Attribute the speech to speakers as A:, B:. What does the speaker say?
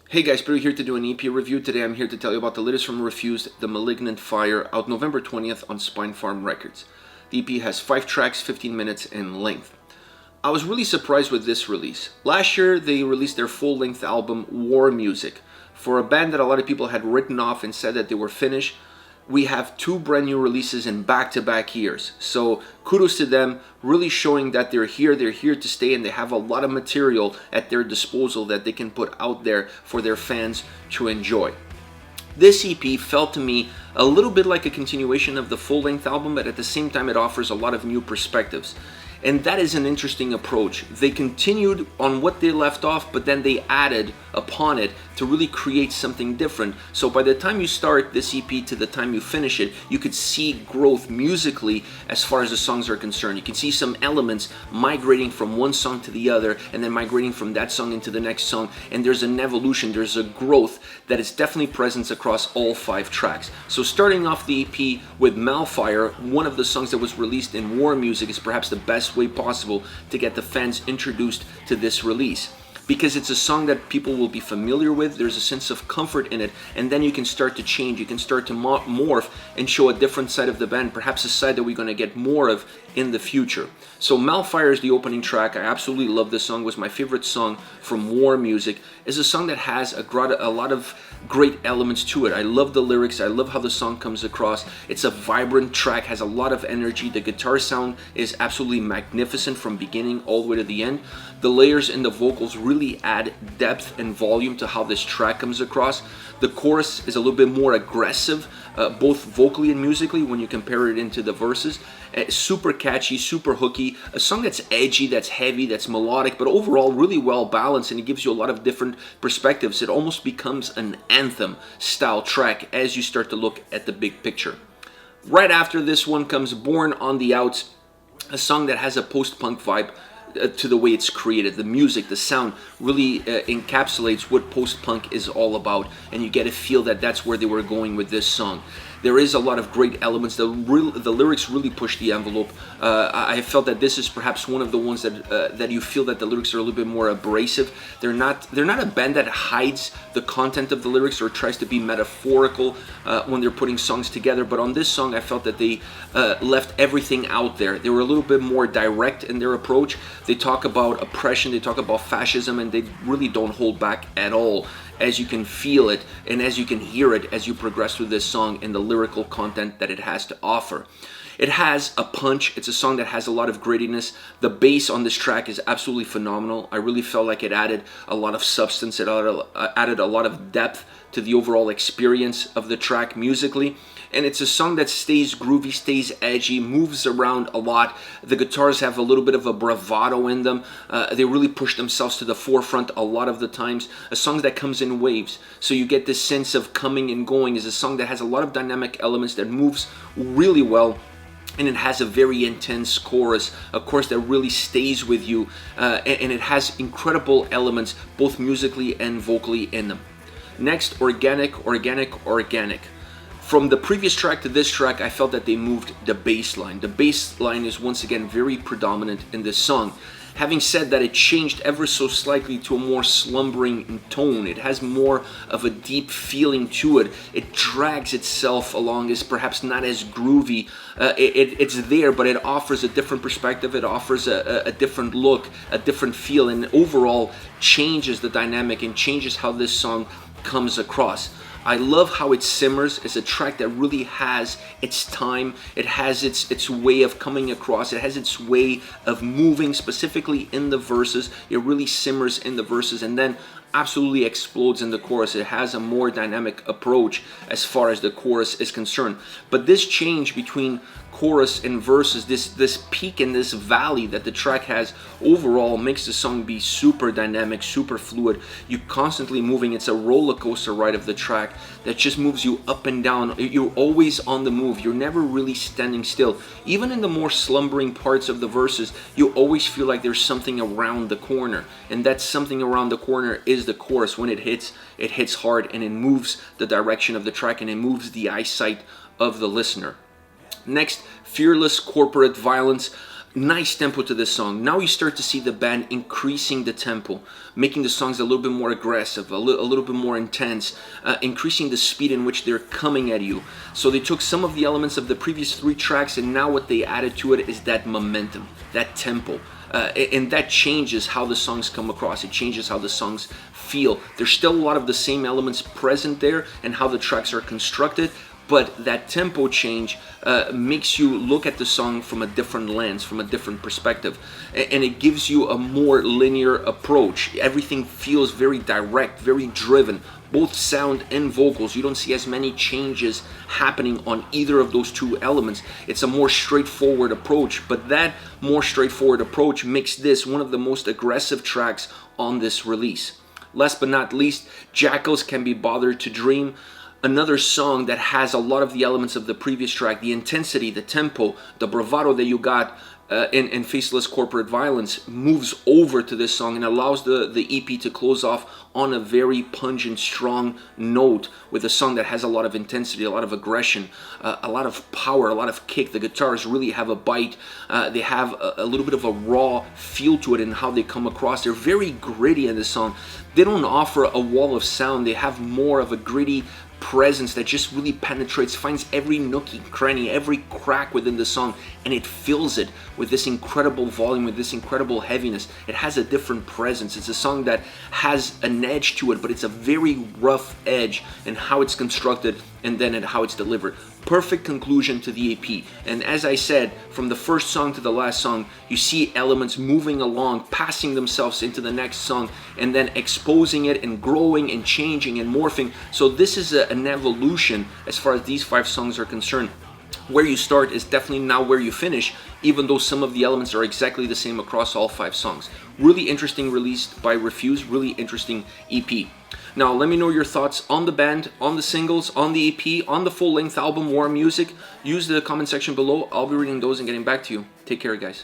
A: Hey guys, Peter here to do an EP review. Today I'm here to tell you about the latest from Refused, the Malignant Fire, out November 20th on Spine Farm Records. The EP has 5 tracks, 15 minutes in length. I was really surprised with this release. Last year they released their full-length album, War Music. For a band that a lot of people had written off and said that they were finished, we have 2 brand new releases in back-to-back years. So kudos to them, really showing that they're here to stay, and they have a lot of material at their disposal that they can put out there for their fans to enjoy. This EP felt to me a little bit like a continuation of the full-length album, but at the same time it offers a lot of new perspectives. And that is an interesting approach. They continued on what they left off, but then they added upon it to really create something different. So by the time you start this EP to the time you finish it, you could see growth musically as far as the songs are concerned. You can see some elements migrating from one song to the other, and then migrating from that song into the next song. And there's an evolution, there's a growth that is definitely present across all 5 tracks. So starting off the EP with Malfire, one of the songs that was released in War Music, is perhaps the best way possible to get the fans introduced to this release, because it's a song that people will be familiar with. There's a sense of comfort in it, and then you can start to change, you can start to morph and show a different side of the band, perhaps a side that we're going to get more of in the future. So Malfire is the opening track. I absolutely love this song. It was my favorite song from War Music. It's a song that has a lot of great elements to it. I love the lyrics, I love how the song comes across. It's a vibrant track, has a lot of energy. The guitar sound is absolutely magnificent from beginning all the way to the end. The layers in the vocals really add depth and volume to how this track comes across. The chorus is a little bit more aggressive, both vocally and musically, when you compare it into the verses. Super catchy, super hooky, a song that's edgy, that's heavy, that's melodic, but overall really well balanced, and it gives you a lot of different perspectives. It almost becomes an anthem style track as you start to look at the big picture. Right after this one comes Born on the Outs, a song that has a post-punk vibe to the way it's created. The music, the sound really encapsulates what post-punk is all about, and you get a feel that that's where they were going with this song. There is a lot of great elements. The lyrics really push the envelope. I felt that this is perhaps one of the ones that you feel that the lyrics are a little bit more abrasive. They're not a band that hides the content of the lyrics or tries to be metaphorical when they're putting songs together. But on this song, I felt that they left everything out there. They were a little bit more direct in their approach. They talk about oppression, they talk about fascism, and they really don't hold back at all, as you can feel it and as you can hear it as you progress through this song and the lyrical content that it has to offer. It has a punch. It's a song that has a lot of grittiness. The bass on this track is absolutely phenomenal. I really felt like it added a lot of substance. It added a lot of depth to the overall experience of the track musically. And it's a song that stays groovy, stays edgy, moves around a lot. The guitars have a little bit of a bravado in them. They really push themselves to the forefront a lot of the times. A song that comes in waves, so you get this sense of coming and going. Is a song that has a lot of dynamic elements, that moves really well. And it has a very intense chorus, a chorus that really stays with you. And it has incredible elements, both musically and vocally in them. Next, Organic. From the previous track to this track, I felt that they moved the bass line. The bass line is once again very predominant in this song. Having said that, it changed ever so slightly to a more slumbering tone. It has more of a deep feeling to it. It drags itself along, is perhaps not as groovy. It's there, but it offers a different perspective. It offers a different look, a different feel, and overall changes the dynamic and changes how this song comes across. I love how it simmers. It's a track that really has its time. It has its way of coming across. It has its way of moving, specifically in the verses. It really simmers in the verses and then absolutely explodes in the chorus. It has a more dynamic approach as far as the chorus is concerned. But this change between chorus and verses, this peak and this valley that the track has overall, makes the song be super dynamic, super fluid. You're constantly moving. It's a roller coaster ride of the track that just moves you up and down. You're always on the move. You're never really standing still. Even in the more slumbering parts of the verses, you always feel like there's something around the corner, and that something around the corner is the chorus. When it hits hard, and it moves the direction of the track, and it moves the eyesight of the listener. Next, Fearless Corporate Violence. Nice tempo to this song. Now you start to see the band increasing the tempo, making the songs a little bit more aggressive, a little bit more intense, increasing the speed in which they're coming at you. So they took some of the elements of the previous 3 tracks, and now what they added to it is that momentum, that tempo. And that changes how the songs come across. It changes how the songs feel. There's still a lot of the same elements present there and how the tracks are constructed, but that tempo change makes you look at the song from a different lens, from a different perspective. And it gives you a more linear approach. Everything feels very direct, very driven, both sound and vocals. You don't see as many changes happening on either of those 2 elements. It's a more straightforward approach, but that more straightforward approach makes this one of the most aggressive tracks on this release. Last but not least, Jackals, Can't Be Bothered to Dream. Another song that has a lot of the elements of the previous track, the intensity, the tempo, the bravado that you got in Faceless Corporate Violence moves over to this song and allows the EP to close off on a very pungent, strong note with a song that has a lot of intensity, a lot of aggression, a lot of power, a lot of kick. The guitars really have a bite. They have a little bit of a raw feel to it in how they come across. They're very gritty in this song. They don't offer a wall of sound. They have more of a gritty presence that just really penetrates, finds every nookie, cranny, every crack within the song, and it fills it with this incredible volume, with this incredible heaviness. It has a different presence. It's a song that has an edge to it, but it's a very rough edge in how it's constructed and then in how it's delivered. Perfect conclusion to the EP. And as I said, from the first song to the last song, you see elements moving along, passing themselves into the next song, and then exposing it and growing and changing and morphing. So this is an evolution as far as these 5 songs are concerned. Where you start is definitely now where you finish, even though some of the elements are exactly the same across all 5 songs. Really interesting release by Refuse, really interesting EP. Now let me know your thoughts on the band, on the singles, on the EP, on the full-length album War Music. Use the comment section below. I'll be reading those and getting back to you. Take care, guys.